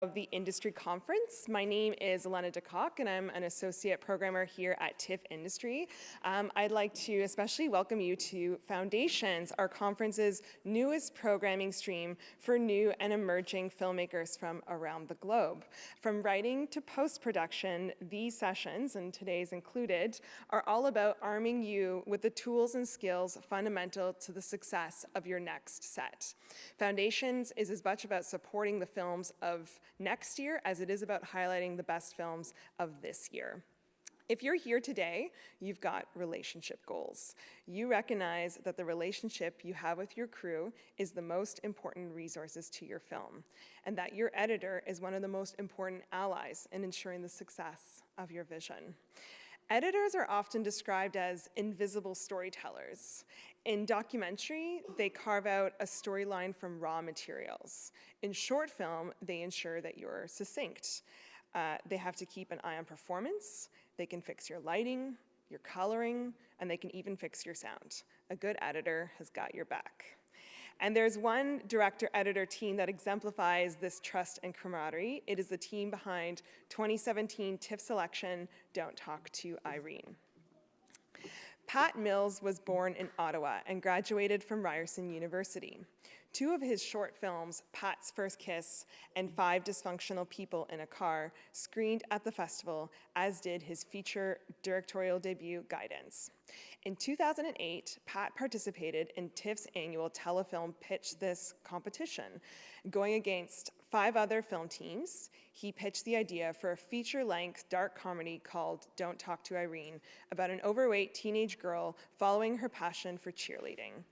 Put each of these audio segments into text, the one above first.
of the industry conference. My name is Elena DeCock, and I'm an associate programmer here at TIFF Industry. I'd like to especially welcome you to Foundations, our conference's newest programming stream for new and emerging filmmakers from around the globe. From writing to post-production, these sessions, and today's included, are all about arming you with the tools and skills fundamental to the success of your next set. Foundations is as much about supporting the films of next year as it is about highlighting the best films of this year. If you're here today, you've got relationship goals. You recognize that the relationship you have with your crew is the most important resources to your film, and that your editor is one of the most important allies in ensuring the success of your vision. Editors are often described as invisible storytellers. In documentary, they carve out a storyline from raw materials. In short film, they ensure that you're succinct. They have to keep an eye on performance. They can fix your lighting, your coloring, and they can even fix your sound. A good editor has got your back. And there's one director-editor team that exemplifies this trust and camaraderie. It is the team behind 2017 TIFF selection, Don't Talk to Irene. Pat Mills was born in Ottawa and graduated from Ryerson University. Two of his short films, Pat's First Kiss and 5 Dysfunctional People in a Car, screened at the festival, as did his feature directorial debut, Guidance. In 2008, Pat participated in TIFF's annual telefilm Pitch This competition. Going against 5 other film teams, he pitched the idea for a feature-length dark comedy called Don't Talk to Irene, about an overweight teenage girl following her passion for cheerleading.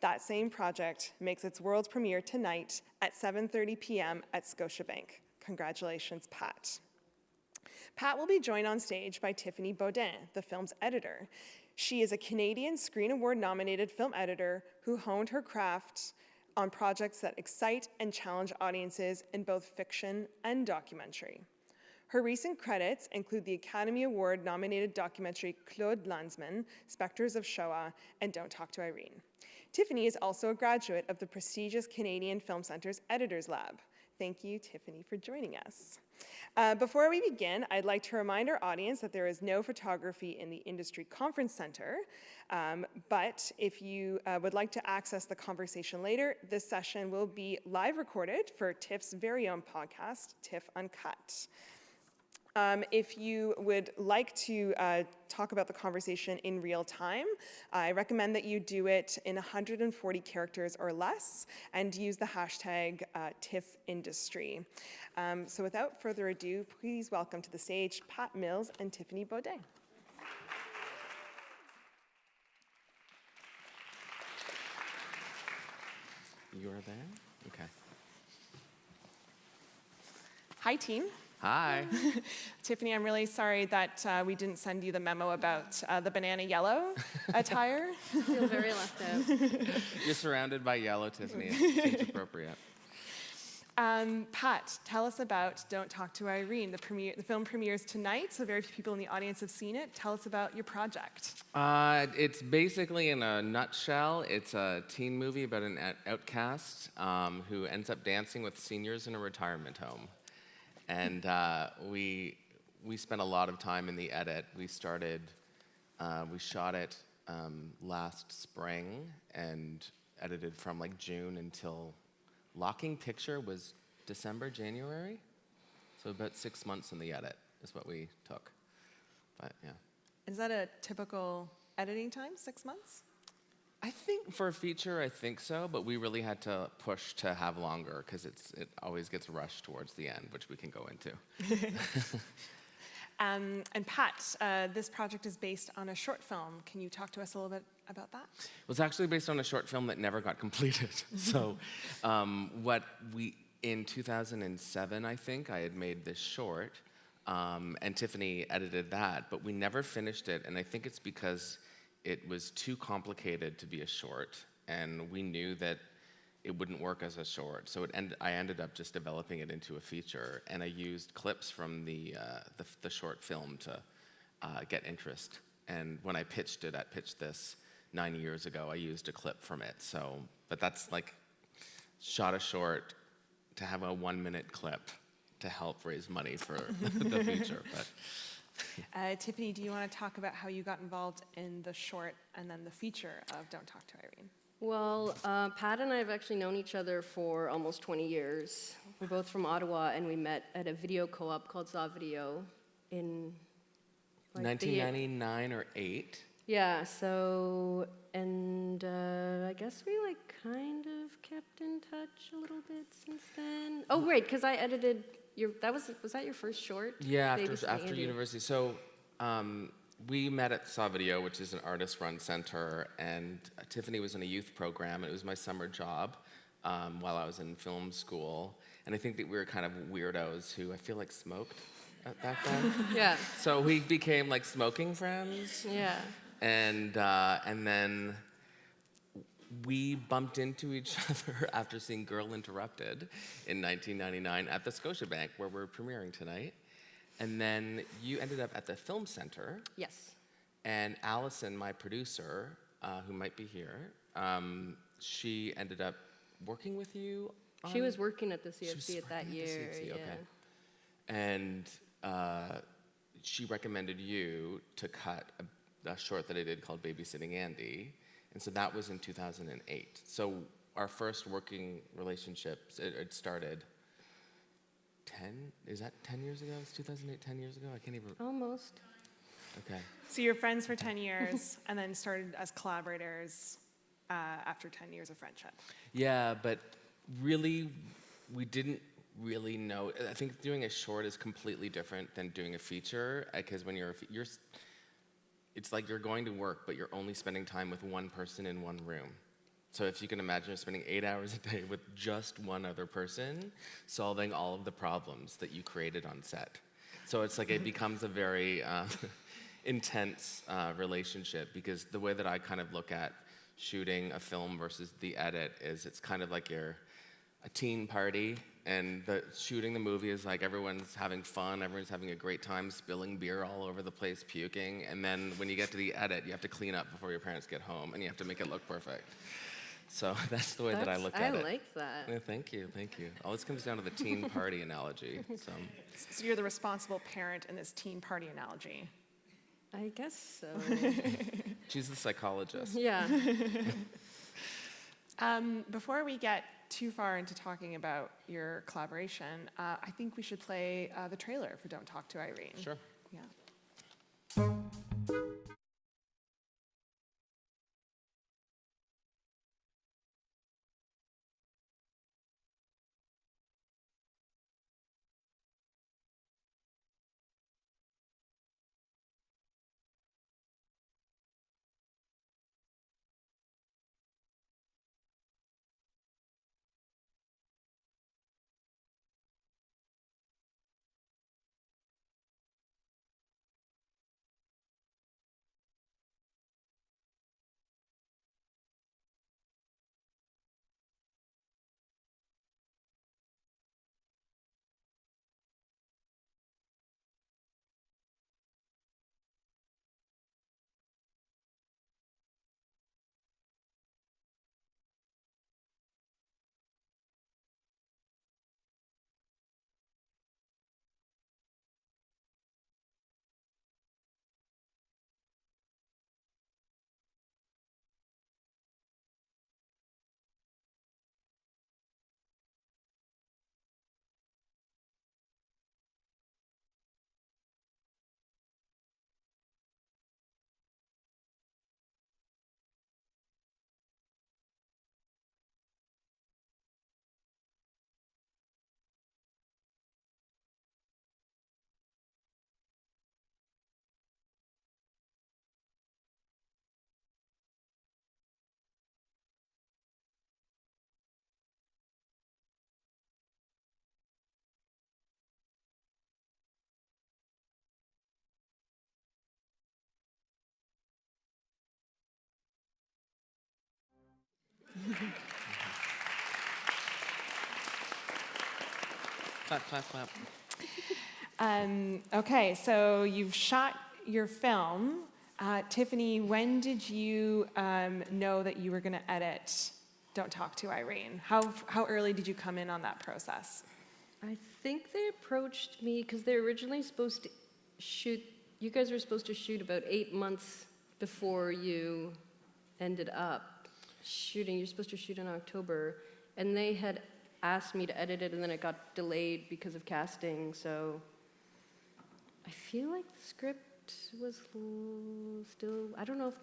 That same project makes its world premiere tonight at 7:30 p.m. at Scotiabank. Congratulations, Pat. Pat will be joined on stage by Tiffany Beaudin, the film's editor. She is a Canadian Screen Award-nominated film editor who honed her craft on projects that excite and challenge audiences in both fiction and documentary. Her recent credits include the Academy Award-nominated documentary Claude Lanzmann, Spectres of Shoah, and Don't Talk to Irene. Tiffany is also a graduate of the prestigious Canadian Film Centre's Editors Lab. Thank you, Tiffany, for joining us. Before we begin, I'd like to remind our audience that there is no photography in the Industry Conference Center, but if you would like to access the conversation later, this session will be live recorded for TIFF's very own podcast, TIFF Uncut. If you would like to talk about the conversation in real time, I recommend that you do it in 140 characters or less and use the hashtag TIFFindustry. So without further ado, please welcome to the stage Pat Mills and Tiffany Beaudin. You're there? Okay. Hi, team. Hi. Tiffany, I'm really sorry that we didn't send you the memo about the banana yellow attire. I feel very left out. You're surrounded by yellow, Tiffany. It seems appropriate. Pat, tell us about Don't Talk to Irene. The film premieres tonight, so very few people in the audience have seen it. Tell us about your project. It's basically, in a nutshell, it's a teen movie about an outcast who ends up dancing with seniors in a retirement home. And we spent a lot of time in the edit. We shot it last spring and edited from like June until locking picture was December, January. So about 6 months in the edit is what we took. But yeah. Is that a typical editing time, 6 months? I think for a feature, I think so, but we really had to push to have longer because it always gets rushed towards the end, which we can go into. And Pat, this project is based on a short film. Can you talk to us a little bit about that? It was actually based on a short film that never got completed. So in 2007, I think, I had made this short, and Tiffany edited that, but we never finished it, and I think it's because it was too complicated to be a short, and we knew that it wouldn't work as a short. So I ended up just developing it into a feature, and I used clips from the short film to get interest. And when I pitched it at Pitch This 9 years ago, I used a clip from it. So, but that's like shot a short to have a 1 minute clip to help raise money for the future. But Tiffany, do you want to talk about how you got involved in the short and then the feature of Don't Talk to Irene? Well, Pat and I have actually known each other for almost 20 years. We're both from Ottawa, and we met at a video co-op called Saw Video in like 1999 or 8. Yeah, so, and I guess we like kind of kept in touch a little bit since then. Oh, right, because I edited was that your first short? Yeah, Babysitting after Andy? university. So we met at Saw Video, which is an artist-run center, and Tiffany was in a youth program, and it was my summer job while I was in film school. And I think that we were kind of weirdos who I feel like smoked back then. Yeah. So we became like smoking friends. Yeah. And then we bumped into each other after seeing Girl Interrupted in 1999 at the Scotiabank, where we're premiering tonight. And then you ended up at the Film Center. Yes. And Allison, my producer, who might be here, she ended up working with you. She was working at the She was CFC at that working at the year. CFC, Yeah. okay. And she recommended you to cut a short that I did called Babysitting Andy. And so that was in 2008. So our first working relationships, it started 10 years ago? It's 2008, 10 years ago? I can't even. Almost. Okay. So you're friends for 10 years and then started as collaborators after 10 years of friendship. Yeah, but really, we didn't really know. I think doing a short is completely different than doing a feature, because when it's like you're going to work, but you're only spending time with one person in one room. So if you can imagine spending 8 hours a day with just one other person, solving all of the problems that you created on set. So it's like it becomes a very intense relationship, because the way that I kind of look at shooting a film versus the edit is it's kind of like you're a teen party, and shooting the movie is like everyone's having fun, everyone's having a great time, spilling beer all over the place, puking, and then when you get to the edit, you have to clean up before your parents get home, and you have to make it look perfect. So that's the way that I look at it. I like that. Yeah, thank you. All this comes down to the teen party analogy. So you're the responsible parent in this teen party analogy. I guess so. She's the psychologist. Yeah. Before we get too far into talking about your collaboration, I think we should play the trailer for Don't Talk to Irene. Sure. Yeah. Clap, clap, clap. Okay, so you've shot your film. Tiffany, when did you know that you were going to edit Don't Talk to Irene? How early did you come in on that process? I think they approached me because they were originally supposed to shoot, you guys were supposed to shoot about 8 months before you ended up shooting. You're supposed to shoot in October. And they had asked me to edit it, and then it got delayed because of casting. So I feel like the script was still, I don't know if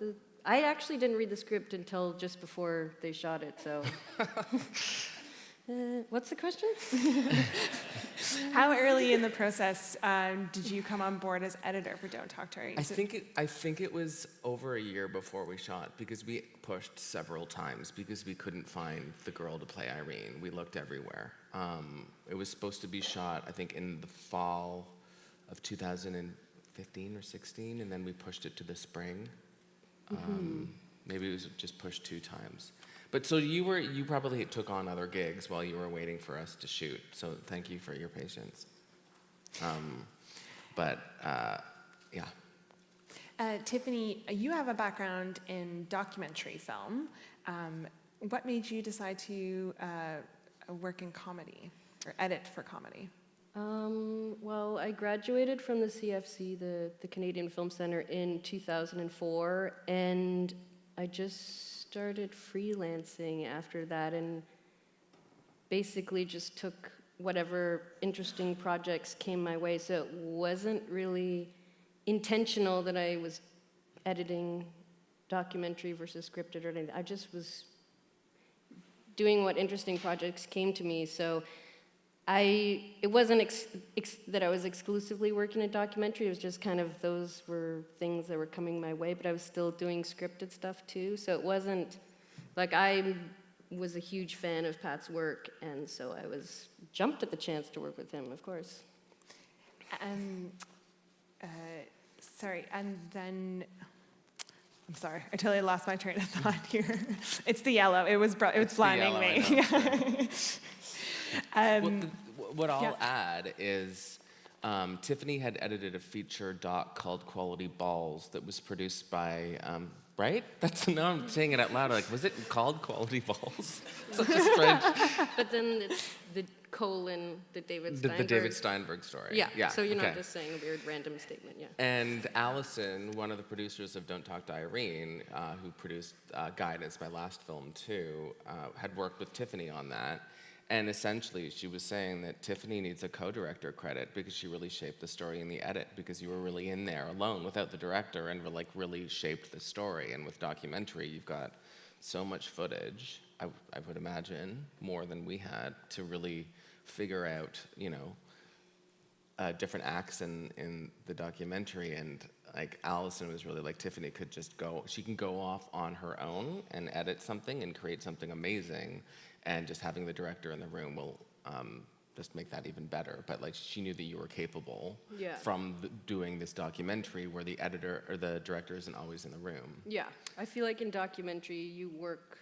I actually didn't read the script until just before they shot it, so. What's the question? How early in the process did you come on board as editor for Don't Talk to Irene? I think it was over a year before we shot, because we pushed several times because we couldn't find the girl to play Irene. We looked everywhere. It was supposed to be shot, I think, in the fall of 2015 or 16, and then we pushed it to the spring. Maybe it was just pushed 2 times. But so you probably took on other gigs while you were waiting for us to shoot. So thank you for your patience. Yeah. Tiffany, you have a background in documentary film. What made you decide to work in comedy or edit for comedy? Well, I graduated from the CFC, the Canadian Film Centre, in 2004, and I just started freelancing after that, and basically just took whatever interesting projects came my way. So it wasn't really intentional that I was editing documentary versus scripted or anything. I just was doing what interesting projects came to me. So it wasn't that I was exclusively working in documentary. It was just kind of those were things that were coming my way, but I was still doing scripted stuff too. So it wasn't like I was a huge fan of Pat's work, and so I jumped at the chance to work with him, of course. Sorry, and then I'm sorry, I totally lost my train of thought here. It's the yellow. It was blinding me. What I'll add is Tiffany had edited a feature doc called Quality Balls that was produced by, right? Now I'm saying it out loud. Like, was it called Quality Balls? Such a strange. But then it's the colon, the David Steinberg. The David Steinberg story. Yeah. So you're not just saying a weird random statement, yeah. And Allison, one of the producers of Don't Talk to Irene, who produced Guidance, my last film too, had worked with Tiffany on that. And essentially, she was saying that Tiffany needs a co-director credit because she really shaped the story in the edit, because you were really in there alone without the director and really shaped the story. And with documentary, you've got so much footage, I would imagine, more than we had, to really figure out, different acts in the documentary. And like Allison was really like, Tiffany could just she can go off on her own and edit something and create something amazing. And just having the director in the room will just make that even better. But like, she knew that you were capable from doing this documentary where the editor or the director isn't always in the room. Yeah, I feel like in documentary you work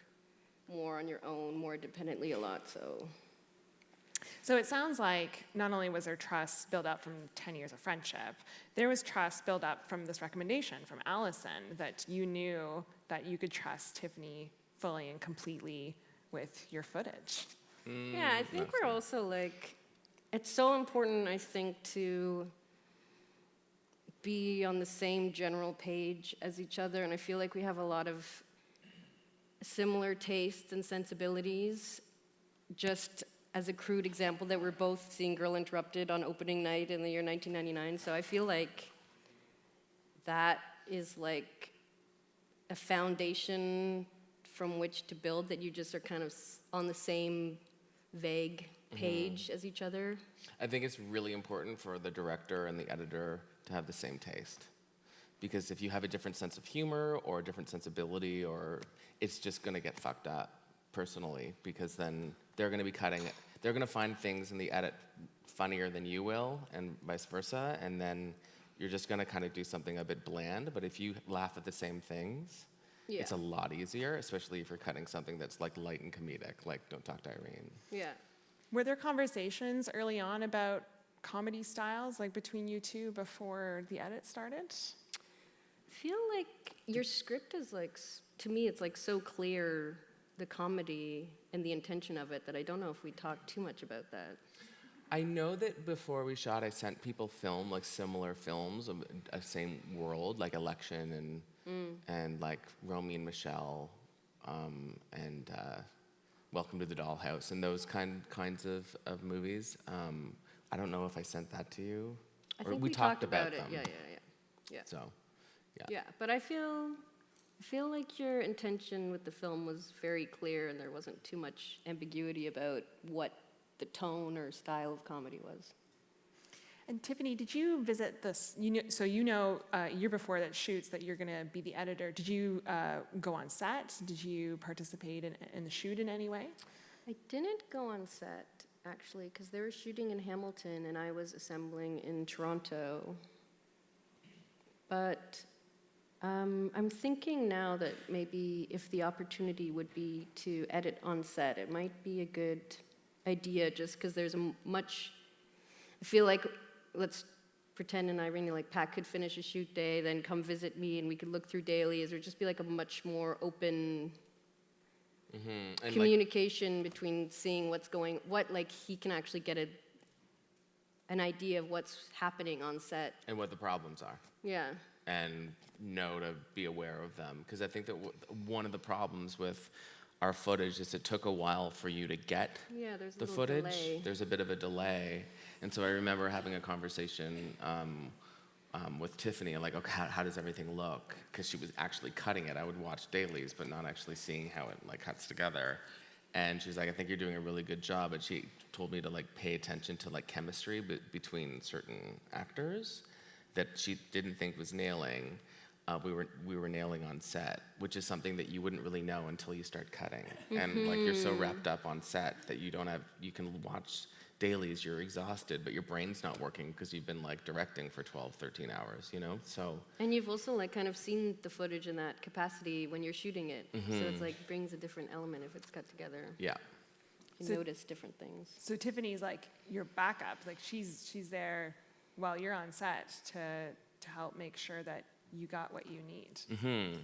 more on your own, more independently a lot. So it sounds like not only was there trust built up from 10 years of friendship, there was trust built up from this recommendation from Allison that you knew that you could trust Tiffany fully and completely with your footage. Yeah, I think we're also like, it's so important, I think, to be on the same general page as each other, and I feel like we have a lot of similar tastes and sensibilities. Just as a crude example, that we're both seeing Girl Interrupted on opening night in the year 1999, so I feel like that is like a foundation from which to build, that you just are kind of on the same vague page as each other. I think it's really important for the director and the editor to have the same taste. Because if you have a different sense of humor or a different sensibility, or it's just gonna get fucked up personally, because then they're gonna be cutting it. They're gonna find things in the edit funnier than you will, and vice versa, and then you're just gonna kind of do something a bit bland. But if you laugh at the same things, it's a lot easier, especially if you're cutting something that's like light and comedic, like Don't Talk to Irene. Yeah. Were there conversations early on about comedy styles, like between you two, before the edit started? I feel like your script is like, to me, it's like so clear, the comedy and the intention of it, that I don't know if we talked too much about that. I know that before we shot, I sent people film, like similar films of a same world, like Election and like Romy and Michelle, and Welcome to the Dollhouse, and those kinds of movies. I don't know if I sent that to you. I Or think we talked about it. them. Yeah. So, yeah. Yeah, but I feel like your intention with the film was very clear, and there wasn't too much ambiguity about what the tone or style of comedy was. And Tiffany, did you visit this? A year before that shoots that you're going to be the editor. Did you go on set? Did you participate in the shoot in any way? I didn't go on set, actually, because they were shooting in Hamilton, and I was assembling in Toronto. But I'm thinking now that maybe if the opportunity would be to edit on set, it might be a good idea, just because there's I feel like, let's pretend and Irene, like Pat could finish a shoot day, then come visit me, and we could look through dailies, or just be like a much more open And communication between seeing like he can actually get an idea of what's happening on set. and what the problems are. Yeah. And know to be aware of them. Because I think that one of the problems with our footage is it took a while for you to get There's a the little footage. delay. There's a bit of a delay. And so I remember having a conversation with Tiffany, like, okay, how does everything look? Because she was actually cutting it. I would watch dailies, but not actually seeing how it like cuts together. And she's like, I think you're doing a really good job. And she told me to like pay attention to like chemistry between certain actors that she didn't think was nailing. We were nailing on set, which is something that you wouldn't really know until you start cutting. And like you're so wrapped up on set that you can watch dailies, you're exhausted, but your brain's not working because you've been like directing for 12, 13 hours, you know? So. And you've also like kind of seen the footage in that capacity when you're shooting it. So it's like brings a different element if it's cut together. Yeah. You notice different things. So Tiffany's like your backup. Like she's there while you're on set to help make sure that you got what you need.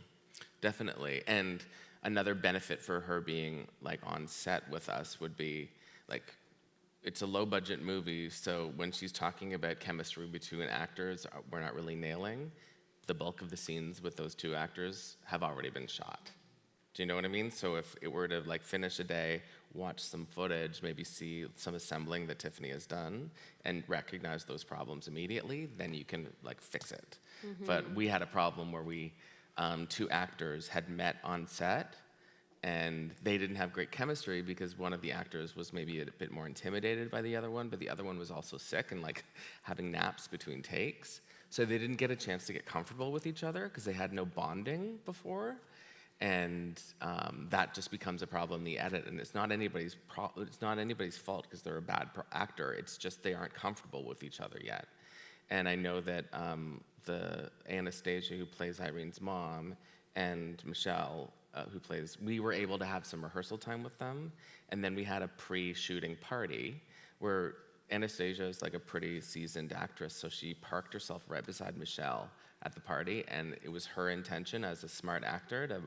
Definitely. And another benefit for her being like on set with us would be like, it's a low budget movie, so when she's talking about chemistry between actors we're not really nailing, the bulk of the scenes with those two actors have already been shot. Do you know what I mean? So if it were to like finish a day, watch some footage, maybe see some assembling that Tiffany has done and recognize those problems immediately, then you can like fix it. But we had a problem where two actors had met on set and they didn't have great chemistry because one of the actors was maybe a bit more intimidated by the other one, but the other one was also sick and like having naps between takes. So they didn't get a chance to get comfortable with each other because they had no bonding before. And that just becomes a problem in the edit, and it's not anybody's fault because they're a bad actor. It's just they aren't comfortable with each other yet. And I know that the Anastasia who plays Irene's mom and Michelle we were able to have some rehearsal time with them, and then we had a pre-shooting party where Anastasia is like a pretty seasoned actress, so she parked herself right beside Michelle at the party, and it was her intention as a smart actor to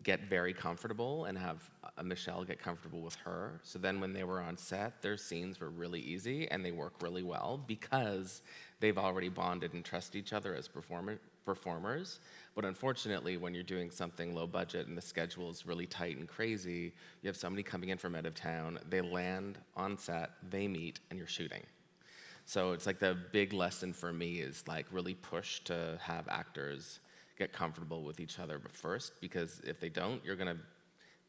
get very comfortable and have Michelle get comfortable with her. So then when they were on set, their scenes were really easy and they work really well because they've already bonded and trust each other as performers. But unfortunately, when you're doing something low budget and the schedule is really tight and crazy, you have somebody coming in from out of town, they land on set, they meet, and you're shooting. So it's like the big lesson for me is like really push to have actors get comfortable with each other first, because if they don't, you're going to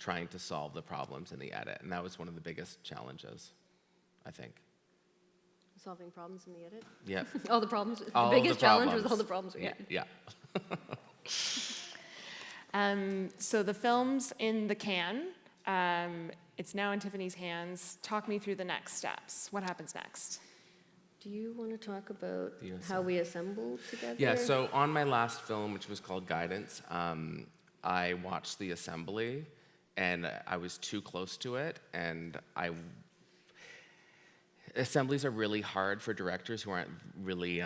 trying to solve the problems in the edit. And that was one of the biggest challenges, I think. Solving problems in the edit? Yep. All the problems. All the biggest the challenge was problems. all the problems we had. Yeah. So the film's in the can. It's now in Tiffany's hands. Talk me through the next steps. What happens next? Do you want to talk about The how we assembled together? Yeah, so on my last film, which was called Guidance, I watched the assembly, and I was too close to it, and assemblies are really hard for directors who aren't really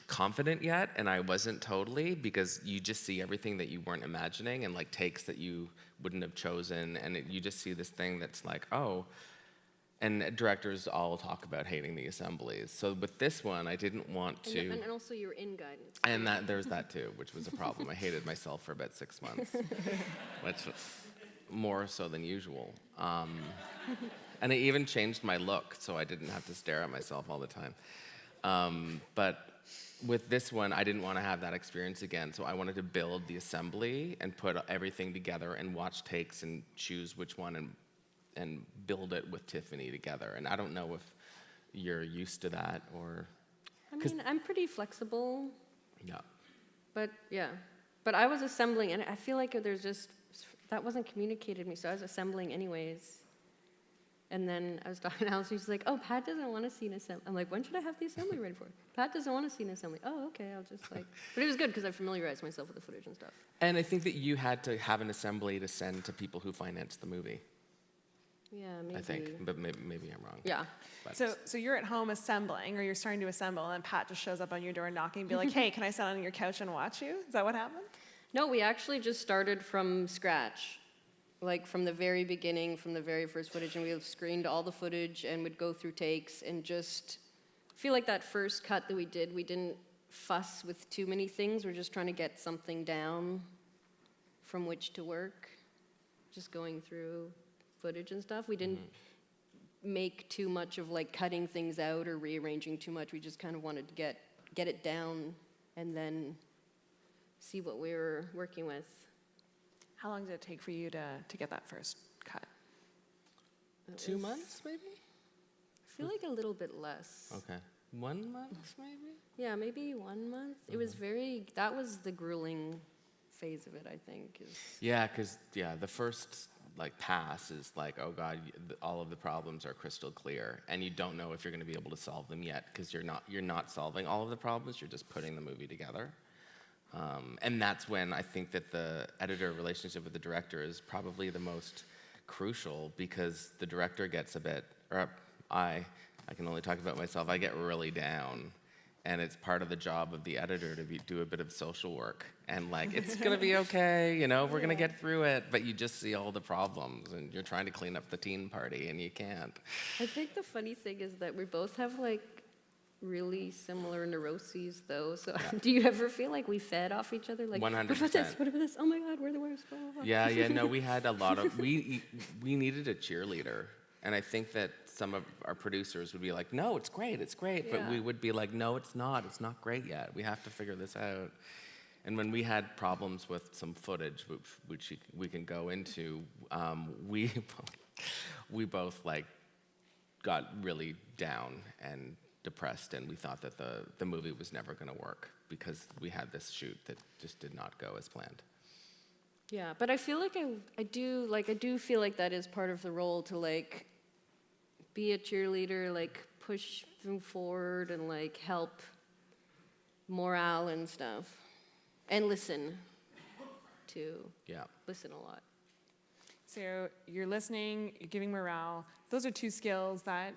confident yet, and I wasn't totally, because you just see everything that you weren't imagining, and like takes that you wouldn't have chosen, and you just see this thing that's like, oh, And directors all talk about hating the assemblies. So with this one, I didn't want to. And also you were in guidance. And there's that too, which was a problem. I hated myself for about 6 months, which was more so than usual. And I even changed my look so I didn't have to stare at myself all the time. But with this one, I didn't want to have that experience again. So I wanted to build the assembly and put everything together and watch takes and choose which one and build it with Tiffany together. And I don't know if you're used to that or... I mean, I'm pretty flexible. Yeah. But yeah. But I was assembling, and I feel like there's just... That wasn't communicated to me, so I was assembling anyways. And then I was talking to Alice, and she's like, oh, Pat doesn't want to see an assembly. I'm like, when should I have the assembly ready for? Pat doesn't want to see an assembly. Oh, okay, I'll just like... But it was good, because I familiarized myself with the footage and stuff. And I think that you had to have an assembly to send to people who financed the movie. Yeah, maybe. I think, but maybe I'm wrong. Yeah. But So you're at home assembling, or you're starting to assemble, and Pat just shows up on your door knocking and be like, hey, can I sit on your couch and watch you? Is that what happened? No, we actually just started from scratch. Like from the very beginning, from the very first footage, and we screened all the footage and would go through takes and just feel like that first cut that we didn't fuss with too many things. We're just trying to get something down from which to work, just going through footage and stuff. We didn't make too much of like cutting things out or rearranging too much. We just kind of wanted to get it down and then see what we were working with. How long did it take for you to get that first cut? 2 months, maybe? I feel like a little bit less. Okay. 1 month, maybe? Yeah, maybe 1 month. It was that was the grueling phase of it, I think. Yeah, because, the first, pass is like, oh, God, all of the problems are crystal clear, and you don't know if you're going to be able to solve them yet, because you're not solving all of the problems, you're just putting the movie together. And that's when I think that the editor relationship with the director is probably the most crucial, because the director gets a bit, or I can only talk about myself, I get really down. And it's part of the job of the editor to do a bit of social work. And it's gonna be okay, we're gonna get through it, but you just see all the problems and you're trying to clean up the teen party and you can't. I think the funny thing is that we both have really similar neuroses though. So do you ever feel like we fed off each other? 100%. What about this? What about this? Oh my God, we're the worst. Blah, blah, blah. Yeah, no, we had a lot of, we needed a cheerleader. And I think that some of our producers would be like, no, it's great. But we would be like, no, it's not great yet. We have to figure this out. And when we had problems with some footage, which we can go into, we both got really down and depressed, and we thought that the movie was never going to work because we had this shoot that just did not go as planned. Yeah, but I feel like I do feel like that is part of the role to be a cheerleader, push them forward and help morale and stuff, and listen too. Yeah, listen a lot. So you're listening, you're giving morale. Those are two skills that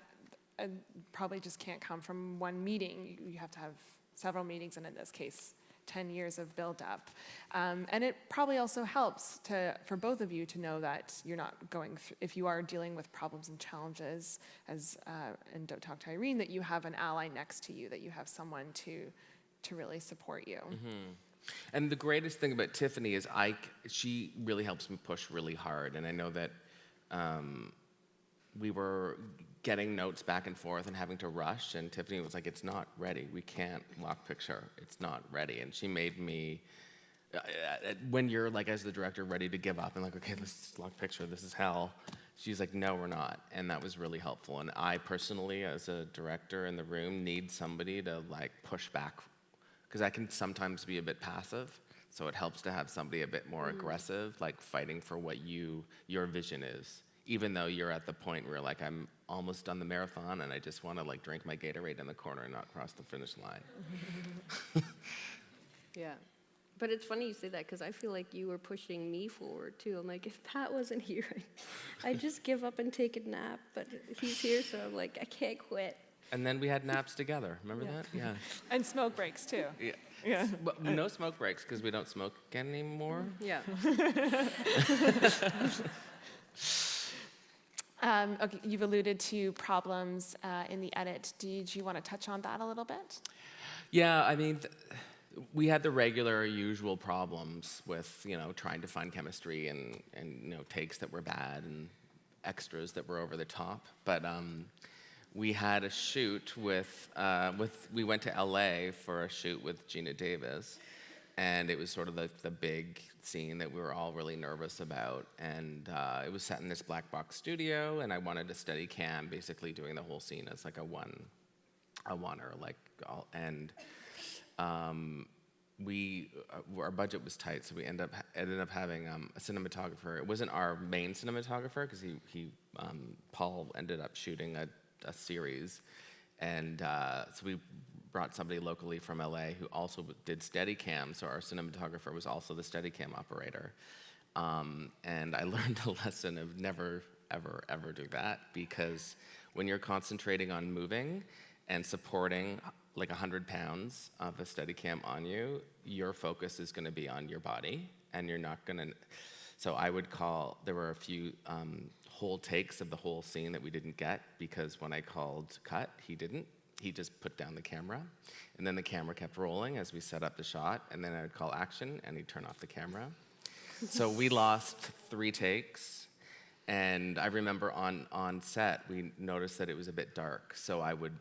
probably just can't come from one meeting. You have to have several meetings, and in this case, 10 years of build-up. And it probably also helps for both of you to know that you're not going through, if you are dealing with problems and challenges, and don't talk to Irene, that you have an ally next to you, that you have someone to really support you. Mm-hmm. And the greatest thing about Tiffany is she really helps me push really hard. And I know that we were getting notes back and forth and having to rush, and Tiffany was like, it's not ready. We can't lock picture. It's not ready. And she made me, when you're as the director ready to give up and okay, let's lock picture, this is hell. She's like, no, we're not. And that was really helpful. And I personally, as a director in the room, need somebody to push back, because I can sometimes be a bit passive. So it helps to have somebody a bit more aggressive, fighting for what your vision is. Even though you're at the point where I'm almost done the marathon and I just want to drink my Gatorade in the corner and not cross the finish line. Yeah. But it's funny you say that, because I feel like you were pushing me forward too. I'm like, if Pat wasn't here, I'd just give up and take a nap. But he's here, so I'm like, I can't quit. And then we had naps together. Remember that? Yeah. And smoke breaks too. Yeah. But no smoke breaks because we don't smoke anymore. Yeah. Okay, you've alluded to problems in the edit. Did you want to touch on that a little bit? Yeah, I mean, we had the regular, usual problems with, trying to find chemistry and takes that were bad and extras that were over the top. But we had a shoot we went to LA for a shoot with Gina Davis, and it was sort of the big scene that we were all really nervous about. And it was set in this black box studio, and I wanted a steady cam, basically doing the whole scene as like a one-er, and our budget was tight, so we ended up having a cinematographer. It wasn't our main cinematographer because Paul ended up shooting a series, and so we brought somebody locally from LA who also did Steadicam. So our cinematographer was also the Steadicam operator, and I learned a lesson of never, ever, ever do that, because when you're concentrating on moving and supporting like 100 pounds of a Steadicam on you, your focus is going to be on your body, and you're not going to. So there were a few whole takes of the whole scene that we didn't get, because when I called cut, he didn't. He just put down the camera, and then the camera kept rolling as we set up the shot, and then I would call action, and he'd turn off the camera. So we lost 3 takes, and I remember on set, we noticed that it was a bit dark, so I would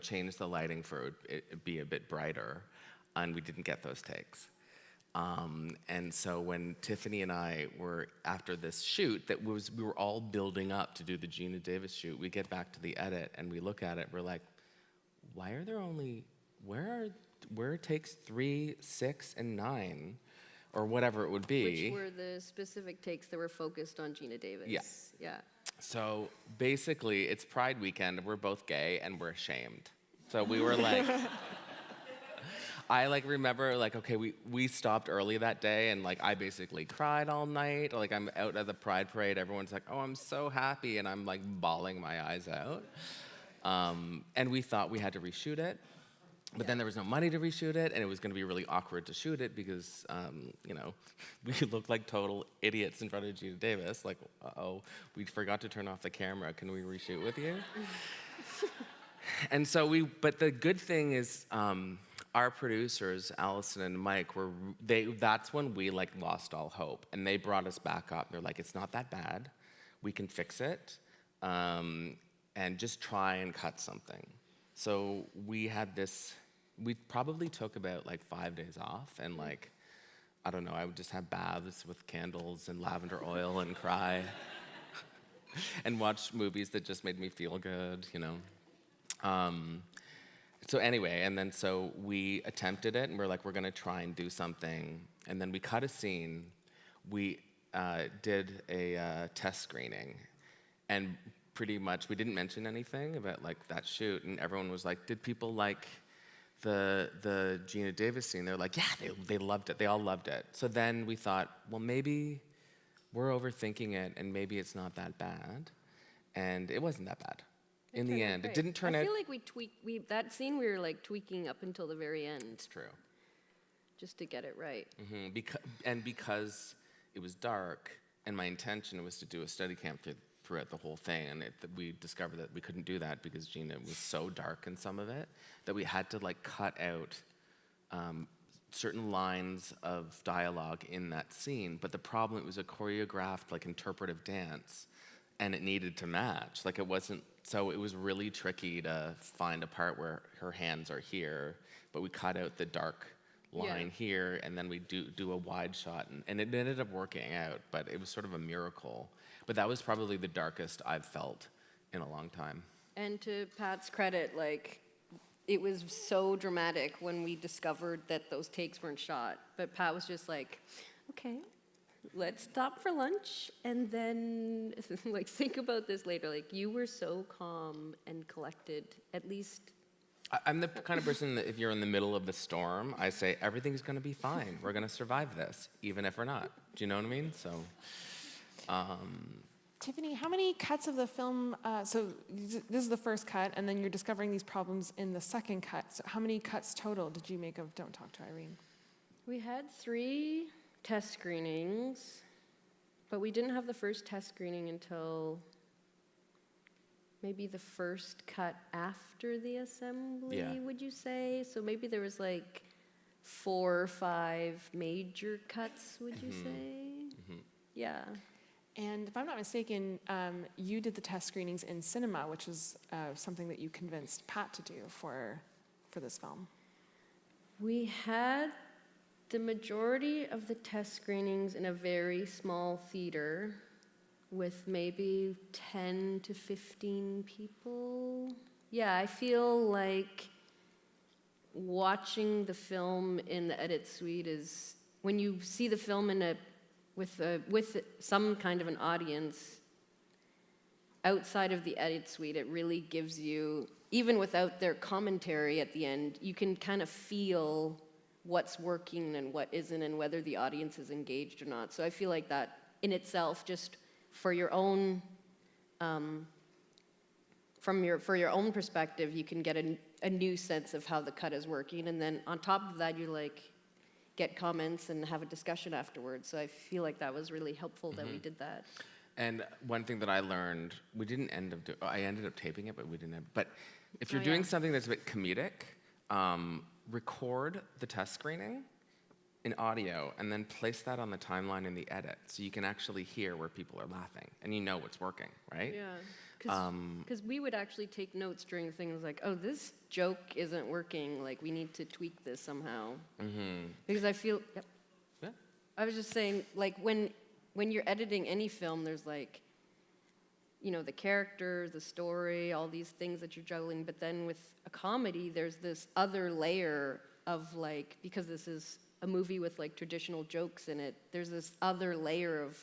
change the lighting for it be a bit brighter, and we didn't get those takes. And so when Tiffany and I were after this shoot we were all building up to do the Gina Davis shoot, we get back to the edit and we look at it, we're like, why are there only, where are takes 3, 6, and 9, or whatever it would be? Which were the specific takes that were focused on Gina Davis. Yeah. Yeah. So basically, it's Pride weekend, we're both gay, and we're ashamed. So we were like, I remember okay, we stopped early that day, and I basically cried all night. I'm out at the Pride parade, everyone's like, oh, I'm so happy, and I'm bawling my eyes out. And we thought we had to reshoot it, but then there was no money to reshoot it, and it was going to be really awkward to shoot it because, we looked like total idiots in front of Gina Davis. Uh-oh, we forgot to turn off the camera. Can we reshoot with you? And so but the good thing is, our producers, Allison and Mike, that's when we lost all hope, and they brought us back up. They're like, it's not that bad. We can fix it, and just try and cut something. So we probably took about 5 days off, and I don't know, I would just have baths with candles and lavender oil and cry and watch movies that just made me feel good, So anyway, and then so we attempted it, and we're like, we're gonna try and do something. And then we cut a scene. We did a test screening, and pretty much we didn't mention anything about that shoot, and everyone was like, did people like the Gina Davis scene? They're like, yeah, they loved it. They all loved it. So then we thought, well, maybe we're overthinking it, and maybe it's not that bad. And it wasn't that bad. In the end, it didn't turn out. I feel like that scene we were tweaking up until the very end. It's true. Just to get it right. Mm-hmm. Because it was dark, and my intention was to do a Steadicam throughout the whole thing, and we discovered that we couldn't do that because Gina was so dark in some of it that we had to cut out certain lines of dialogue in that scene. But the problem, it was a choreographed interpretive dance, and it needed to match. It wasn't. So it was really tricky to find a part where her hands are here, but we cut out the dark line here, and then we do a wide shot, and it ended up working out, but it was sort of a miracle. But that was probably the darkest I've felt in a long time. And to Pat's credit, it was so dramatic when we discovered that those takes weren't shot, but Pat was just like, okay, let's stop for lunch and then think about this later. You were so calm and collected, at least. I'm the kind of person that if you're in the middle of the storm, I say, everything's going to be fine. We're going to survive this, even if we're not. Do you know what I mean? So, Tiffany, how many cuts of the film, so this is the first cut, and then you're discovering these problems in the second cut. So how many cuts total did you make of Don't Talk to Irene? We had 3 test screenings, but we didn't have the first test screening until maybe the first cut after the assembly, Yeah. would you say? So maybe there was like 4 or 5 major cuts, would you say? Yeah. And if I'm not mistaken, you did the test screenings in cinema, which is something that you convinced Pat to do for this film. We had the majority of the test screenings in a very small theater with maybe 10 to 15 people. Yeah, I feel like watching the film in the edit suite is, when you see the film with some kind of an audience outside of the edit suite, it really gives you, even without their commentary at the end, you can kind of feel what's working and what isn't, and whether the audience is engaged or not. So I feel like that in itself, just for your own, for your own perspective, you can get a new sense of how the cut is working, and then on top of that, you like get comments and have a discussion afterwards. So I feel like that was really helpful that we did that. And one thing that I learned, we didn't end up I ended up taping it, but we didn't but if you're Oh, doing yeah. something that's a bit comedic, record the test screening in audio and then place that on the timeline in the edit so you can actually hear where people are laughing and you know what's working, right? Yeah, because we would actually take notes during things like, oh, this joke isn't working, like we need to tweak this somehow. Because I feel, yep. Yeah. I was just saying, like when you're editing any film, there's like, you know, the characters, the story, all these things that you're juggling, but then with a comedy, there's this other layer of like, because this is a movie with like traditional jokes in it, there's this other layer of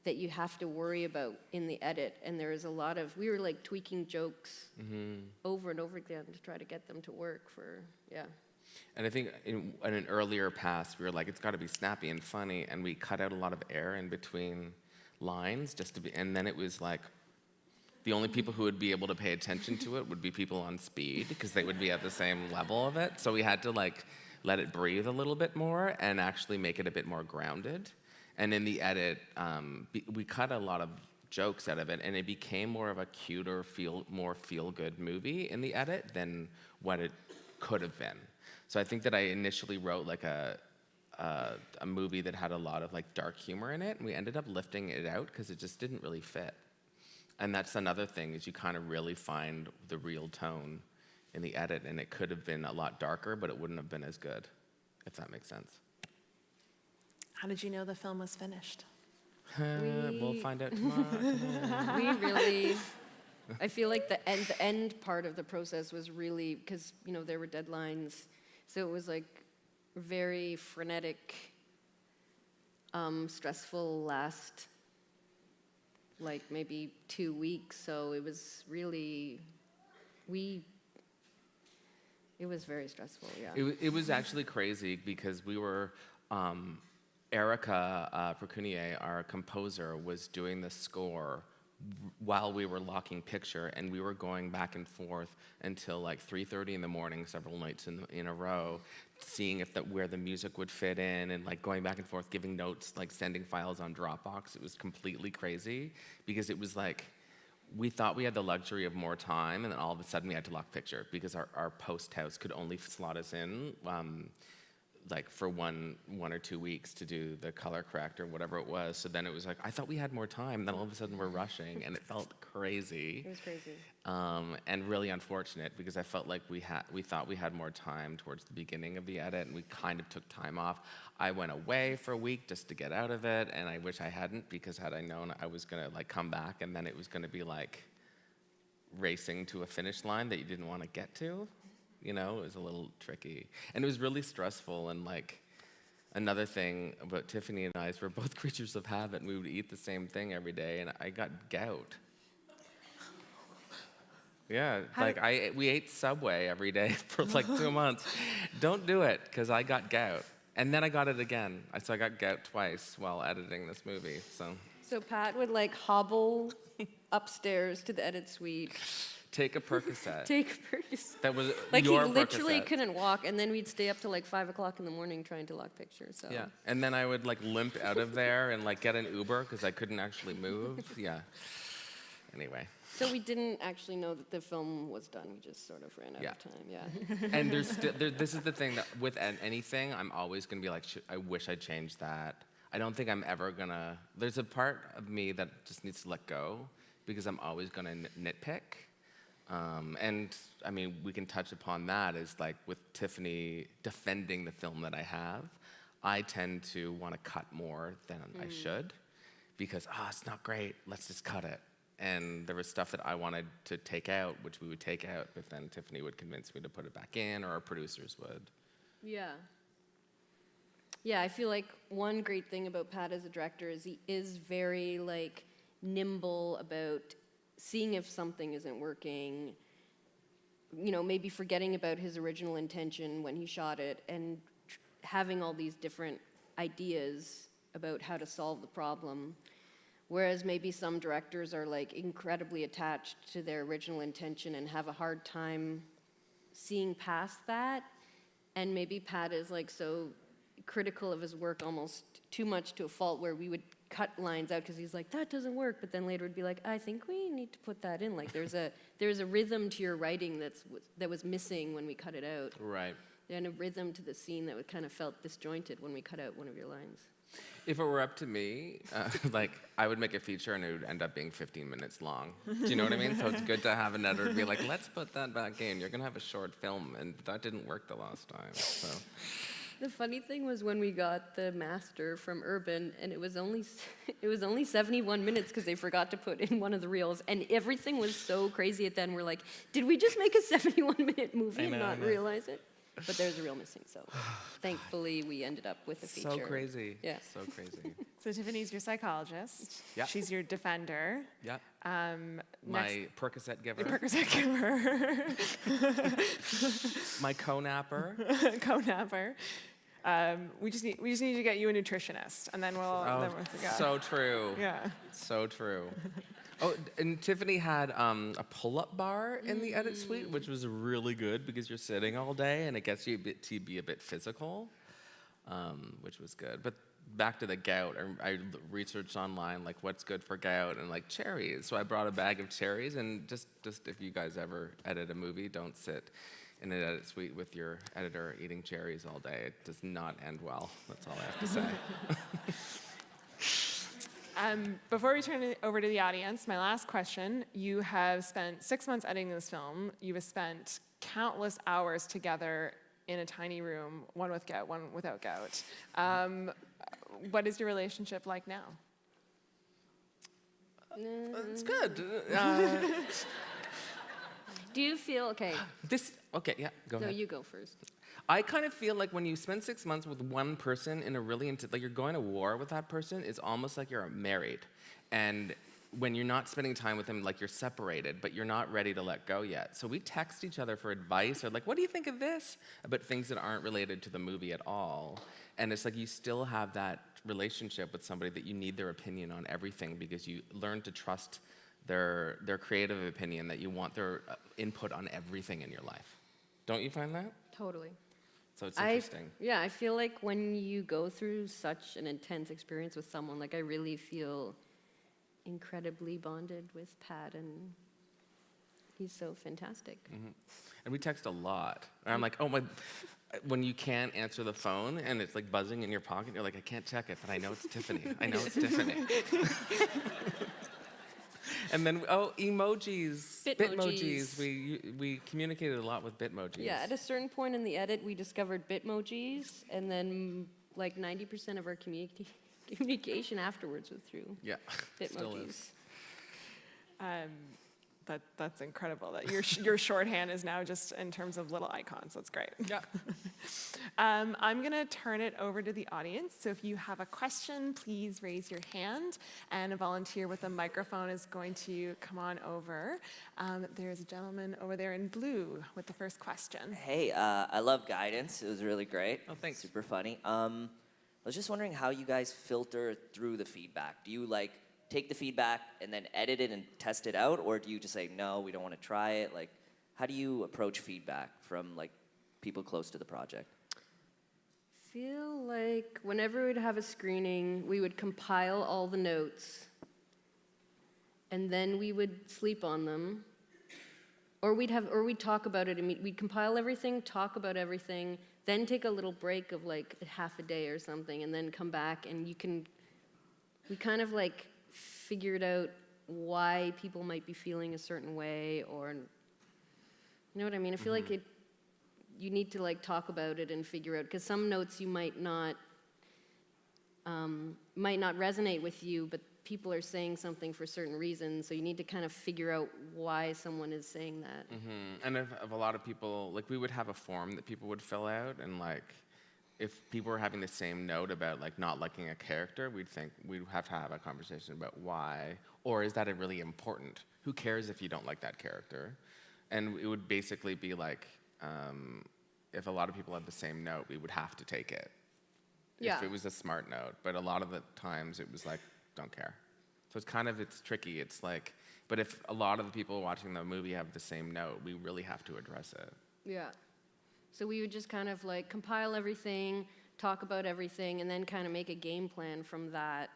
that you have to worry about in the edit, and there is a lot of, we were like tweaking jokes over and over again to try to get them to work for, yeah. And I think in an earlier past, we were like, it's got to be snappy and funny, and we cut out a lot of air in between lines just to be, and then it was like, the only people who would be able to pay attention to it would be people on speed, because they would be at the same level of it. So we had to like let it breathe a little bit more and actually make it a bit more grounded. And in the edit, we cut a lot of jokes out of it, and it became more of a cuter, more feel-good movie in the edit than what it could have been. So I think that I initially wrote like a movie that had a lot of like dark humor in it, and we ended up lifting it out because it just didn't really fit. And that's another thing, is you kind of really find the real tone in the edit, and it could have been a lot darker, but it wouldn't have been as good, if that makes sense. How did you know the film was finished? We'll find out tomorrow. We really, I feel like the end part of the process was really, because, you know, there were deadlines, so it was like very frenetic, stressful last, like maybe 2 weeks, so it was really, it was very stressful, yeah. It was actually crazy because we were, Erica Procunier, our composer, was doing the score while we were locking picture, and we were going back and forth until like 3:30 in the morning, several nights in a row, seeing if where the music would fit in, and like going back and forth, giving notes, like sending files on Dropbox. It was completely crazy because it was like, we thought we had the luxury of more time, and then all of a sudden we had to lock picture because our post house could only slot us in like for one or 2 weeks to do the color correct or whatever it was. So then it was like, I thought we had more time, then all of a sudden we're rushing, and it felt crazy. It was crazy. And really unfortunate because I felt like we thought we had more time towards the beginning of the edit, and we kind of took time off. I went away for a week just to get out of it, and I wish I hadn't, because had I known I was gonna like come back and then it was gonna be like racing to a finish line that you didn't want to get to. You know, it was a little tricky. And it was really stressful, and like another thing about Tiffany and I is we're both creatures of habit, and we would eat the same thing every day, and I got gout. Yeah, we ate Subway every day for like 2 months. Don't do it, because I got gout. And then I got it again. So I got gout twice while editing this movie, so. So Pat would like hobble upstairs to the edit suite, Take a Percocet. take a Percocet. That was Like he your literally Percocet. couldn't walk, and then we'd stay up till like 5 o'clock in the morning trying to lock pictures. So Yeah, and then I would like limp out of there and like get an Uber because I couldn't actually move. Yeah. Anyway. So we didn't actually know that the film was done. We just sort of ran out of time. Yeah. And this is the thing that with anything, I'm always gonna be like, I wish I'd changed that. I don't think I'm ever gonna. There's a part of me that just needs to let go because I'm always gonna nitpick. And I mean, we can touch upon that as like with Tiffany defending the film that I have. I tend to want to cut more than I should because it's not great. Let's just cut it. And there was stuff that I wanted to take out, which we would take out, but then Tiffany would convince me to put it back in, or our producers would. Yeah. Yeah, I feel like one great thing about Pat as a director is he is very like nimble about seeing if something isn't working, you know, maybe forgetting about his original intention when he shot it and having all these different ideas about how to solve the problem. Whereas maybe some directors are like incredibly attached to their original intention and have a hard time seeing past that. And maybe Pat is like so critical of his work almost too much to a fault where we would cut lines out because he's like, that doesn't work. But then later would be like, I think we need to put that in. Like there's a rhythm to your writing that was missing when we cut it out. Right. And a rhythm to the scene that kind of felt disjointed when we cut out one of your lines. If it were up to me, like I would make a feature and it would end up being 15 minutes long. Do you know what I mean? So it's good to have an editor be like, let's put that back in. You're gonna have a short film, and that didn't work the last time. So. The funny thing was when we got the master from Urban, and it was only 71 minutes because they forgot to put in one of the reels, and everything was so crazy at the end. We're like, did we just make a 71-minute movie and not realize it? But there's a reel missing, so thankfully we ended up with a feature. So crazy. Yeah. So crazy. So Tiffany's your psychologist. Yeah. She's your defender. Yeah. My Percocet giver. Your Percocet giver. My co-napper. Co-napper. We just need to get you a nutritionist, and then we'll go. So true. Yeah. So true. Oh, and Tiffany had a pull-up bar in the edit suite, which was really good because you're sitting all day and it gets you to be a bit physical, which was good. But back to the gout, I researched online like what's good for gout and like cherries. So I brought a bag of cherries, and just if you guys ever edit a movie, don't sit in an edit suite with your editor eating cherries all day. It does not end well. That's all I have to say. Before we turn it over to the audience, my last question. You have spent 6 months editing this film. You have spent countless hours together in a tiny room, one with gout, one without gout. What is your relationship like now? It's good. Do you feel, okay, Yeah, go ahead. no, you go first. I kind of feel like when you spend 6 months with one person in a really like you're going to war with that person, it's almost like you're married. And when you're not spending time with them, like you're separated, but you're not ready to let go yet. So we text each other for advice, or like, what do you think of this? About things that aren't related to the movie at all. And it's like you still have that relationship with somebody that you need their opinion on everything because you learn to trust their creative opinion, that you want their input on everything in your life. Don't you find that? Totally. So it's interesting. Yeah, I feel like when you go through such an intense experience with someone, like I really feel incredibly bonded with Pat, and he's so fantastic. Mm-hmm. And we text a lot. And I'm like, oh my, when you can't answer the phone and it's like buzzing in your pocket, you're like, I can't check it, but I know it's Tiffany. I know it's Tiffany. And then, emojis. Bitmojis. We communicated a lot with Bitmojis. Yeah, at a certain point in the edit, we discovered Bitmojis, and then like 90% of our communication afterwards was through Bitmojis. That's incredible that your shorthand is now just in terms of little icons. That's great. Yeah. I'm going to turn it over to the audience. So if you have a question, please raise your hand, and a volunteer with a microphone is going to come on over. There's a gentleman over there in blue with the first question. Hey, I love Guidance. It was really great. Oh, thanks. Super funny. I was just wondering how you guys filter through the feedback. Do you like take the feedback and then edit it and test it out, or do you just say, no, we don't want to try it? Like, how do you approach feedback from like people close to the project? I feel like whenever we'd have a screening, we would compile all the notes, and then we would sleep on them. Or we'd talk about it, and we'd compile everything, talk about everything, then take a little break of like half a day or something, and then come back, and we kind of like figured out why people might be feeling a certain way, or, you know what I mean? I feel like you need to like talk about it and figure out, because some notes you might not resonate with you, but people are saying something for certain reasons, so you need to kind of figure out why someone is saying that. And if a lot of people, like we would have a form that people would fill out, and like if people were having the same note about like not liking a character, we'd have to have a conversation about why, or is that really important? Who cares if you don't like that character? And it would basically be like, if a lot of people had the same note, we would have to take it. Yeah. If it was a smart note, but a lot of the times it was like, don't care. So it's tricky. It's like, but if a lot of the people watching the movie have the same note, we really have to address it. Yeah. So we would just kind of like compile everything, talk about everything, and then kind of make a game plan from that,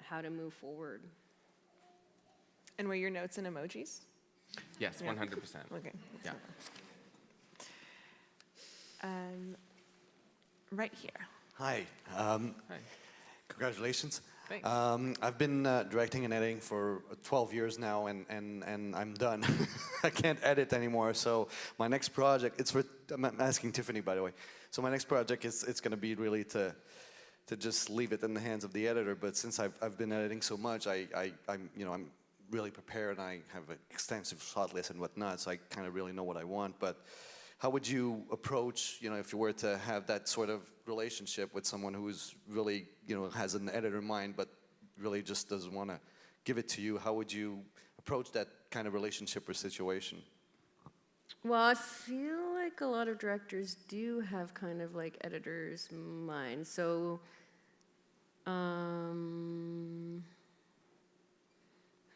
how to move forward. And were your notes in emojis? Yes, Yeah. 100%. Okay. Yeah. Right here. Hi. Hi. Congratulations. Thanks. I've been directing and editing for 12 years now, and I'm done. I can't edit anymore. So my next project, I'm asking Tiffany, by the way. So my next project it's going to be really to just leave it in the hands of the editor. But since I've been editing so much, I'm really prepared, and I have an extensive shot list and whatnot. So I kind of really know what I want. But how would you approach, if you were to have that sort of relationship with someone who's really, has an editor mind, but really just doesn't want to give it to you? How would you approach that kind of relationship or situation? Well, I feel like a lot of directors do have kind of like editor's mind. So, how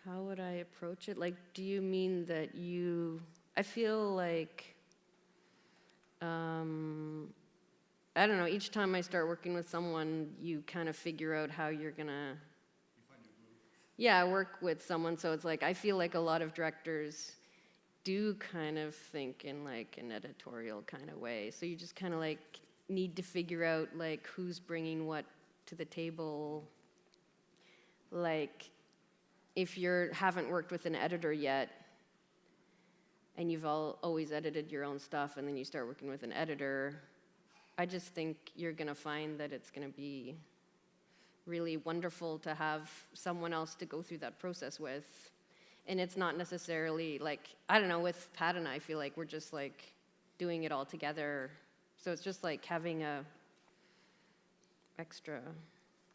would I approach it? Like, do you mean that I feel like, I don't know, each time I start working with someone, you kind of figure out how you're gonna work with someone. So it's like, I feel like a lot of directors do kind of think in like an editorial kind of way. So you just kind of like need to figure out like who's bringing what to the table. Like, if you haven't worked with an editor yet, and you've always edited your own stuff, and then you start working with an editor, I just think you're gonna find that it's gonna be really wonderful to have someone else to go through that process with. And it's not necessarily like, I don't know, with Pat and I feel like we're just like doing it all together. So it's just like having a extra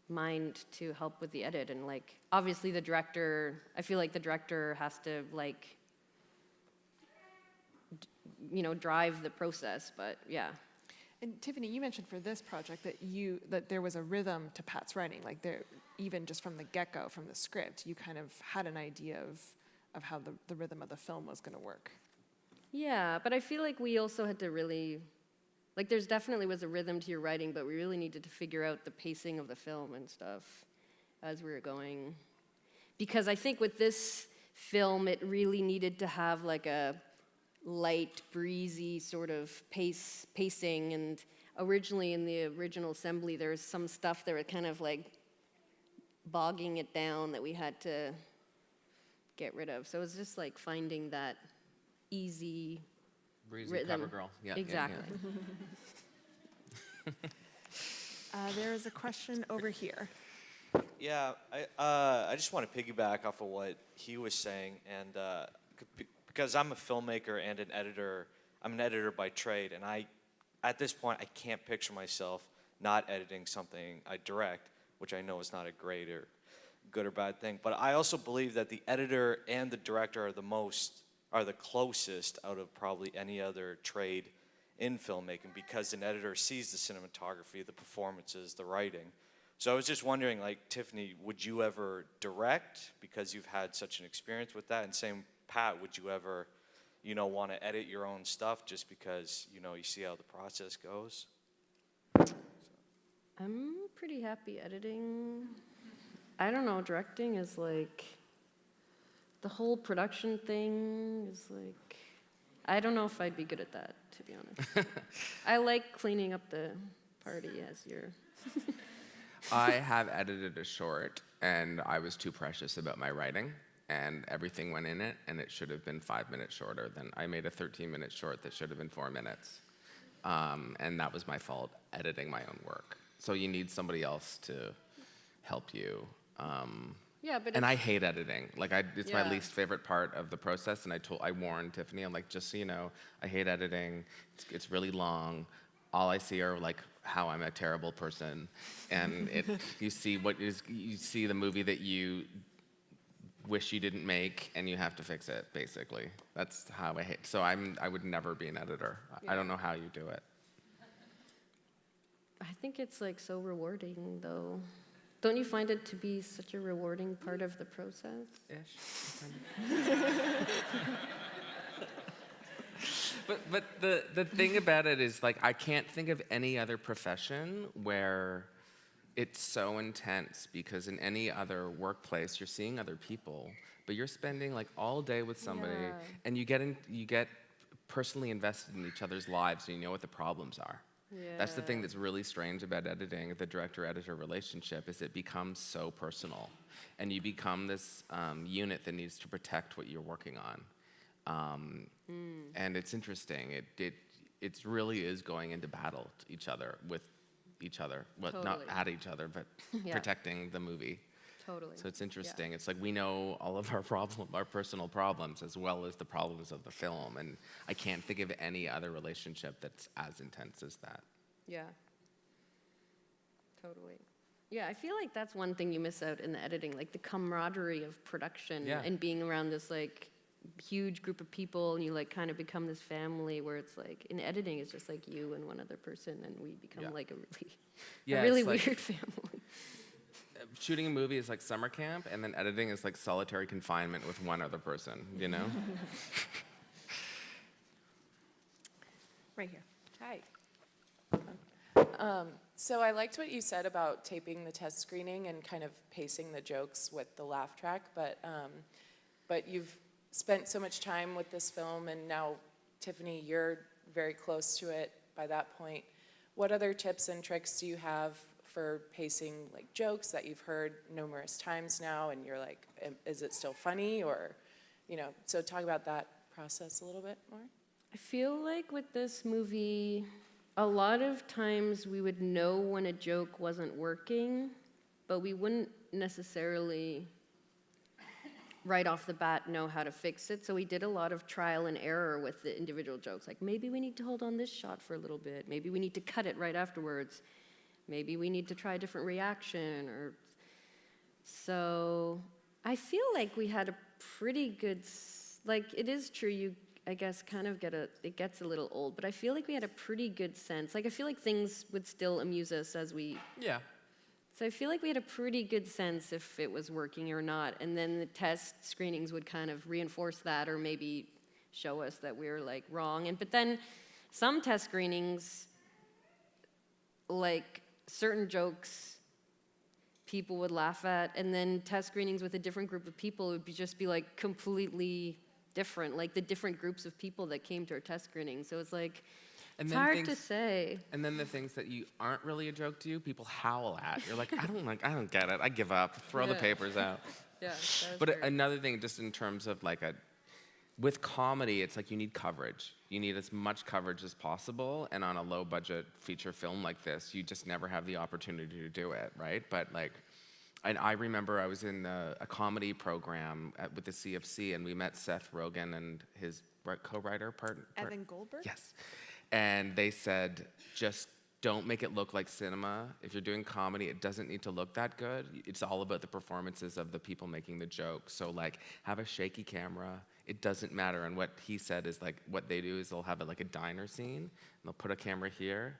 mind to help with the edit. And like, obviously the director, I feel like the director has to like, drive the process, but yeah. And Tiffany, you mentioned for this project that there was a rhythm to Pat's writing, like there, even just from the get-go, from the script, you kind of had an idea of how the rhythm of the film was going to work. Yeah, but I feel like we also had to really, like there's definitely was a rhythm to your writing, but we really needed to figure out the pacing of the film and stuff as we were going. Because I think with this film, it really needed to have like a light, breezy sort of pacing, and originally in the original assembly there was some stuff that were kind of like bogging it down that we had to get rid of. So it was just like finding that easy Breezy rhythm. cover girl. Yeah, exactly. There is a question over here. Yeah, I just want to piggyback off of what he was saying, and because I'm a filmmaker and an editor, I'm an editor by trade, and at this point, I can't picture myself not editing something I direct, which I know is not a great or good or bad thing. But I also believe that the editor and the director are the closest out of probably any other trade in filmmaking, because an editor sees the cinematography, the performances, the writing. So I was just wondering, like, Tiffany, would you ever direct because you've had such an experience with that? And same, Pat, would you ever, want to edit your own stuff just because, you see how the process goes? I'm pretty happy editing. I don't know, directing is like, the whole production thing is like, I don't know if I'd be good at that, to be honest. I like cleaning up the party as you're. I have edited a short, and I was too precious about my writing, and everything went in it, and it should have been 5 minutes shorter than I made a 13-minute short that should have been 4 minutes. And that was my fault, editing my own work. So you need somebody else to help you. Yeah, but And I hate editing. Like, it's my Yeah. least favorite part of the process. And I warned Tiffany, I'm like, just so you know, I hate editing. It's really long. All I see are like how I'm a terrible person, and you see the movie that you wish you didn't make, and you have to fix it. Basically, that's how I hate. So I would never be an editor. I don't know how you do it. I think it's like so rewarding, though. Don't you find it to be such a rewarding part of the process? But the thing about it is, like, I can't think of any other profession where it's so intense, because in any other workplace you're seeing other people, but you're spending like all day with somebody, Yeah. and you get personally invested in each other's lives, and you know what the problems are. That's the thing Yeah. that's really strange about editing, the director-editor relationship, is it becomes so personal, and you become this unit that needs to protect what you're working on. And it's interesting. It really is going into battle with each other. Well, not Totally. at each other, but Yeah. protecting the movie. Totally. So it's interesting. It's like we know all of our personal problems, as well as the problems of the film. And I can't think of any other relationship that's as intense as that. Yeah. Totally. Yeah, I feel like that's one thing you miss out in the editing, like the camaraderie of production Yeah. and being around this like huge group of people, and you like kind of become this family where it's like in editing it's just like you and one other person, and we become Yeah. like a Yeah, really it's like- weird family. Shooting a movie is like summer camp, and then editing is like solitary confinement with one other person, you know? Right here. Hi. So I liked what you said about taping the test screening and kind of pacing the jokes with the laugh track, but you've spent so much time with this film, and now, Tiffany, you're very close to it by that point. What other tips and tricks do you have for pacing like jokes that you've heard numerous times now, and you're like, is it still funny, or, so talk about that process a little bit more. I feel like with this movie, a lot of times we would know when a joke wasn't working, but we wouldn't necessarily right off the bat know how to fix it. So we did a lot of trial and error with the individual jokes. Like, maybe we need to hold on this shot for a little bit. Maybe we need to cut it right afterwards. Maybe we need to try a different reaction. So I feel like we had a pretty good, like, it is true, I guess, kind of it gets a little old, but I feel like we had a pretty good sense. Like, I feel like things would still amuse us as we. Yeah. So I feel like we had a pretty good sense if it was working or not, and then the test screenings would kind of reinforce that, or maybe show us that we were like wrong. But then some test screenings, like certain jokes, people would laugh at, and then test screenings with a different group of people would just be like completely different, like the different groups of people that came to our test screening. So it's like, it's hard to say. And then the things that you aren't really a joke to you, people howl at. You're like, I don't get it. I give up. Throw the Yeah. papers out. Yeah. But another thing, just in terms of like with comedy, it's like you need coverage. You need as much coverage as possible. And on a low budget feature film like this, you just never have the opportunity to do it, right? But like, and I remember I was in a comedy program with the CFC, and we met Seth Rogen and his co-writer partner. Evan Goldberg? Yes. And they said, just don't make it look like cinema. If you're doing comedy, it doesn't need to look that good. It's all about the performances of the people making the jokes. So like, have a shaky camera. It doesn't matter. And what he said is like, what they do is they'll have like a diner scene, and they'll put a camera here,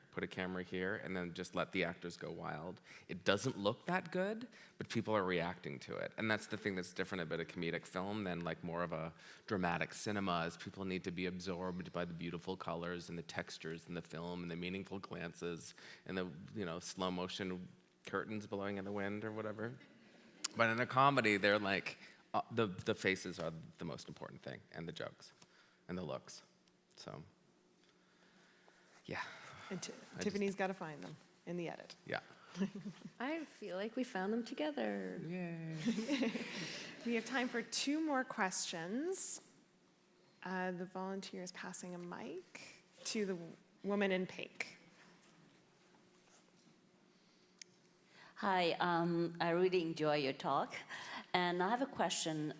and then just let the actors go wild. It doesn't look that good, but people are reacting to it. And that's the thing that's different about a comedic film than like more of a dramatic cinema, is people need to be absorbed by the beautiful colors and the textures in the film and the meaningful glances and the, slow motion curtains blowing in the wind or whatever. But in a comedy, they're like the faces are the most important thing, and the jokes, and the looks. So, yeah, And Tiffany's got to find them in the edit. yeah. I feel like we found them together. Yay. We have time for 2 more questions. The volunteer is passing a mic to the woman in pink. Hi, I really enjoy your talk, and I have a question.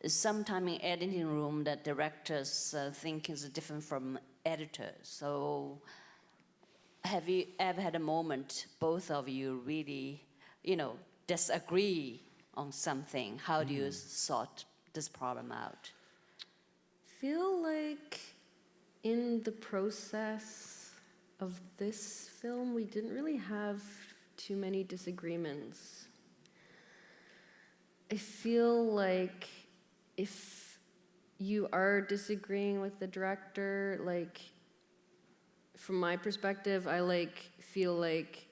Sometime in editing room, that directors think is different from editors. So, have you ever had a moment, both of you really, disagree on something? How do you sort this problem out? Feel like in the process of this film, we didn't really have too many disagreements. I feel like if you are disagreeing with the director, like, from my perspective, I feel like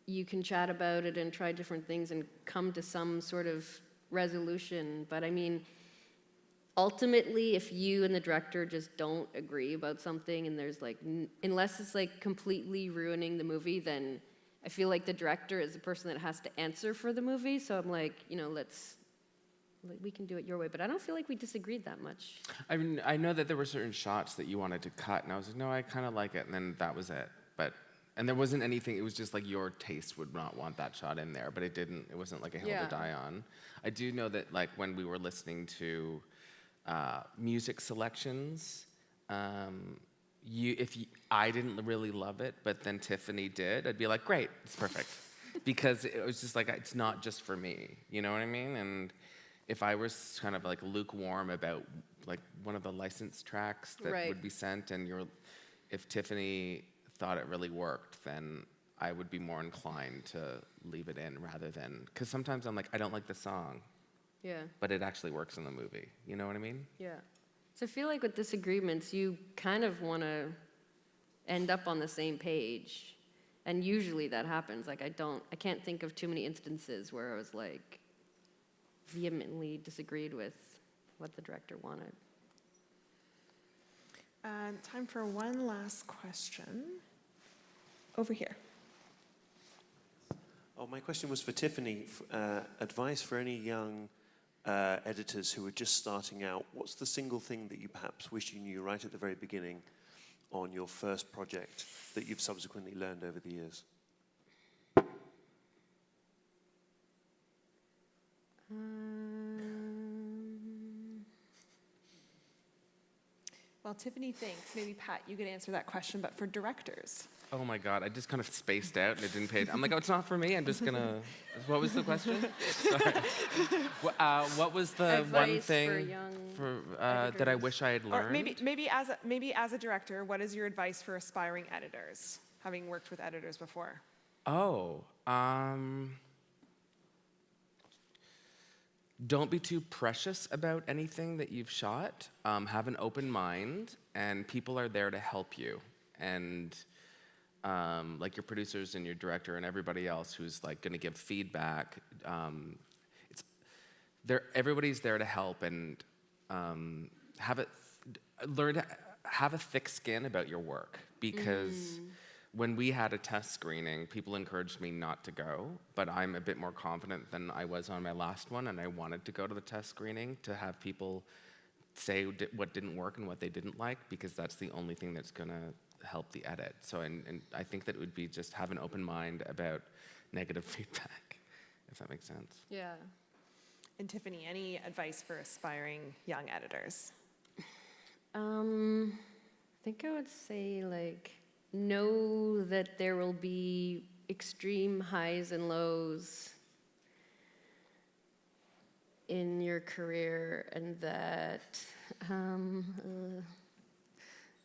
you can chat about it and try different things and come to some sort of resolution. But I mean, ultimately, if you and the director just don't agree about something and there's unless it's completely ruining the movie, then I feel like the director is the person that has to answer for the movie. So I'm we can do it your way. But I don't feel like we disagreed that much. I mean, I know that there were certain shots that you wanted to cut, and I was like, no, I kind of like it, and then that was it. And there wasn't anything, it was just like your taste would not want that shot in there, but it wasn't like a hill to die on. I do know that when we were listening to music selections, I didn't really love it, but then Tiffany did, I'd be like, great, it's perfect. Because it was just it's not just for me, you know what I mean? And if I was kind of lukewarm about one of the licensed tracks that would be sent, and if Tiffany thought it really worked, then I would be more inclined to leave it in rather than, because sometimes I'm I don't like the song, Yeah. but it actually works in the movie. You know what I mean? Yeah. So I feel like with disagreements, you kind of want to end up on the same page. And usually that happens. I can't think of too many instances where I was vehemently disagreed with what the director wanted. Time for one last question. Over here. Oh, my question was for Tiffany. Advice for any young editors who are just starting out. What's the single thing that you perhaps wish you knew right at the very beginning on your first project that you've subsequently learned over the years? Well, Tiffany thinks maybe Pat, you could answer that question, but for directors. Oh my God, I just kind of spaced out and it didn't pay. I'm like, oh, it's not for me. I'm just gonna. What was the question? Sorry. What was the one Advice thing for young that I editors. wish I had Or learned? maybe as a director, what is your advice for aspiring editors, having worked with editors before? Oh, don't be too precious about anything that you've shot. Have an open mind, and people are there to help you. And your producers and your director and everybody else who's going to give feedback, everybody's there to help, and learn to have a thick skin about your work, because when we had a test screening, people encouraged me not to go, but I'm a bit more confident than I was on my last one, and I wanted to go to the test screening to have people say what didn't work and what they didn't like, because that's the only thing that's going to help the edit. So, and I think that it would be just have an open mind about negative feedback, if that makes sense. Yeah. And Tiffany, any advice for aspiring young editors? I think I would say know that there will be extreme highs and lows in your career, and that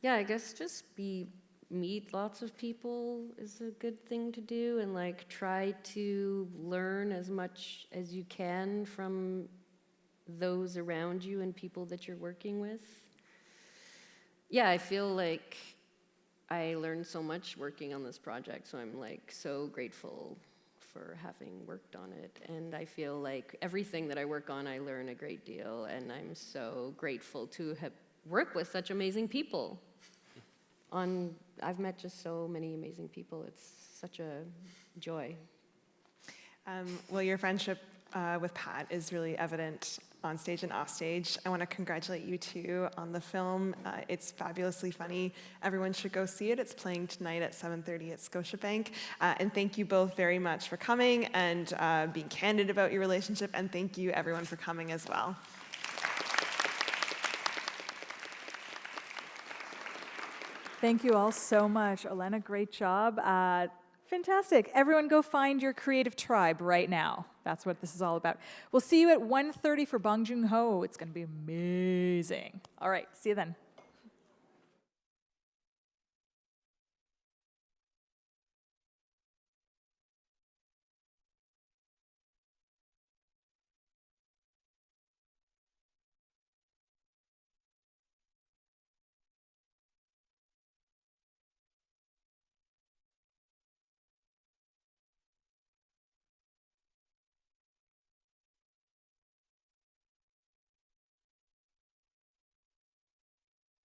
I guess just meet lots of people is a good thing to do, and try to learn as much as you can from those around you and people that you're working with. Yeah, I feel like I learned so much working on this project, so I'm so grateful for having worked on it. And I feel like everything that I work on, I learn a great deal, and I'm so grateful to have worked with such amazing people. I've met just so many amazing people. It's such a joy. Well, your friendship with Pat is really evident on stage and off stage. I want to congratulate you two on the film. It's fabulously funny. Everyone should go see it. It's playing tonight at 7:30 at Scotiabank. And thank you both very much for coming and being candid about your relationship. And thank you everyone for coming as well. Thank you all so much. Elena, great job. Fantastic. Everyone go find your creative tribe right now. That's what this is all about. We'll see you at 1:30 for Bong Joon-ho. It's going to be amazing. All right, see you then.